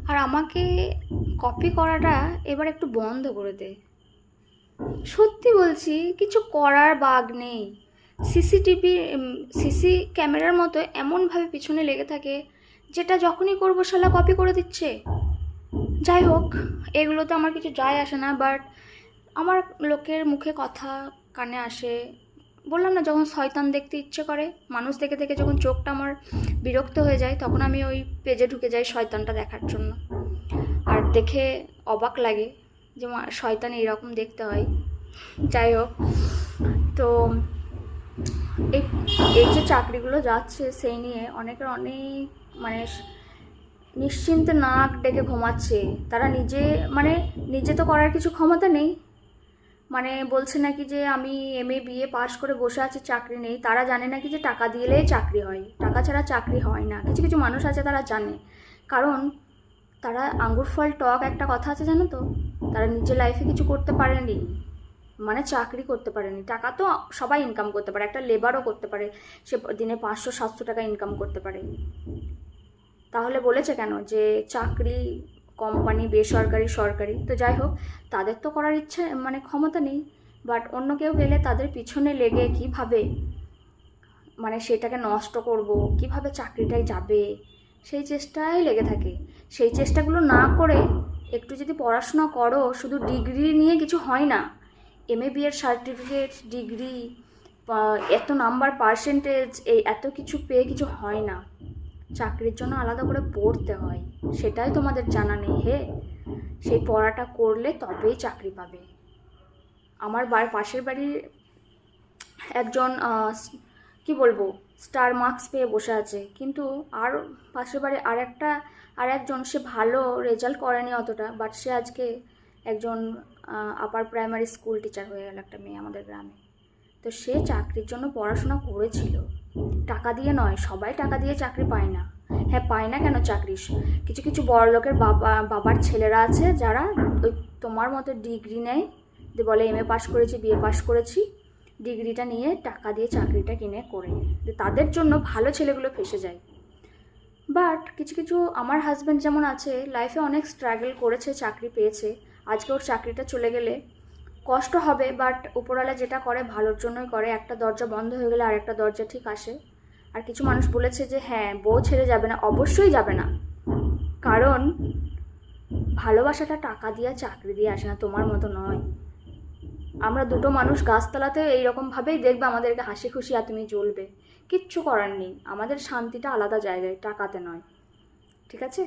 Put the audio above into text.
আর আমাকে কপি করাটা এবার একটু বন্ধ করে দে। সত্যি বলছি, কিছু করার বাগ নেই। সিসিটিভি সিসি ক্যামেরার মতো এমনভাবে পিছনে লেগে থাকে, যেটা যখনই করবো শালা কপি করে দিচ্ছে। যাই হোক, এগুলোতে আমার কিছু যায় আসে না, বাট আমার লোকের মুখে কথা কানে আসে। বললাম না, যখন শয়তান দেখতে ইচ্ছে করে, মানুষ দেখে দেখে যখন চোখটা আমার বিরক্ত হয়ে যায়, তখন আমি ওই পেজে ঢুকে যাই শয়তানটা দেখার জন্য। আর দেখে অবাক লাগে যে শয়তান এইরকম দেখতে হয়। যাই হোক, তো এই এই যে চাকরিগুলো যাচ্ছে, সেই নিয়ে অনেকের অনেক মানে নিশ্চিন্তে নাক ডেকে ঘুমাচ্ছে। তারা নিজে তো করার কিছু ক্ষমতা নেই। বলছে নাকি যে আমি এমএ বিএ পাশ করে বসে আছি, চাকরি নেই। তারা জানে নাকি যে টাকা দিলেই চাকরি হয়, টাকা ছাড়া চাকরি হয় না। কিছু কিছু মানুষ আছে তারা জানে, কারণ তারা আঙ্গুর ফল টক একটা কথা আছে জানো তো। তারা নিজের লাইফে কিছু করতে পারেনি, চাকরি করতে পারেনি। টাকা তো সবাই ইনকাম করতে পারে, একটা লেবারও করতে পারে, সে দিনে 500-700 টাকা ইনকাম করতে পারে। তাহলে বলেছে কেন যে চাকরি, কোম্পানি, বেসরকারি, সরকারি? তো যাই হোক, তাদের তো করার ইচ্ছে ক্ষমতা নেই, বাট অন্য কেউ গেলে তাদের পিছনে লেগে কীভাবে সেটাকে নষ্ট করব, কিভাবে চাকরিটাই যাবে, সেই চেষ্টায় লেগে থাকে। সেই চেষ্টাগুলো না করে একটু যদি পড়াশোনা করো, শুধু ডিগ্রি নিয়ে কিছু হয় না। এমএ বিএর সার্টিফিকেট, ডিগ্রি, এত নাম্বার, পার্সেন্টেজ, এই এত কিছু পেয়ে কিছু হয় না। চাকরির জন্য আলাদা করে পড়তে হয়, সেটাই তোমাদের জানা নেই হে। সেই পড়াটা করলে তবেই চাকরি পাবে। আমার পাশের বাড়ির একজন কি বলবো, স্টার মার্কস পেয়ে বসে আছে, কিন্তু আর পাশের বাড়ি আরেকজন, সে ভালো রেজাল্ট করেনি অতটা, বাট সে আজকে একজন আপার প্রাইমারি স্কুল টিচার হয়ে গেল, একটা মেয়ে আমাদের গ্রামে। তো সে চাকরির জন্য পড়াশোনা করেছিল, টাকা দিয়ে নয়। সবাই টাকা দিয়ে চাকরি পায় না। হ্যাঁ, পায় না কেন চাকরি? কিছু কিছু বড়লোকের বাবার ছেলেরা আছে যারা ওই তোমার মতো ডিগ্রি নেয়, যে বলে এমএ পাস করেছি, বিএ পাস করেছি, ডিগ্রিটা নিয়ে টাকা দিয়ে চাকরিটা কিনে করে। তাদের জন্য ভালো ছেলেগুলো ফেসে যায়। বাট কিছু কিছু, আমার হাজব্যান্ড যেমন আছে, লাইফে অনেক স্ট্রাগল করেছে, চাকরি পেয়েছে। আজকে ওর চাকরিটা চলে গেলে কষ্ট হবে, বাট উপরওয়ালা যেটা করে ভালোর জন্যই করে। একটা দরজা বন্ধ হয়ে গেলে আরেকটা দরজা ঠিক আসে। আর কিছু মানুষ বলেছে যে হ্যাঁ, বউ ছেড়ে যাবে না, অবশ্যই যাবে না, কারণ ভালোবাসাটা টাকা দিয়ে, চাকরি দিয়ে আসে না, তোমার মতো নয়। আমরা দুটো মানুষ গাছতলাতে এইরকমভাবেই দেখবে আমাদেরকে হাসি খুশি আর তুমি জ্বলবে। কিচ্ছু করার নেই, আমাদের শান্তিটা আলাদা জায়গায়, টাকাতে নয়। ঠিক আছে?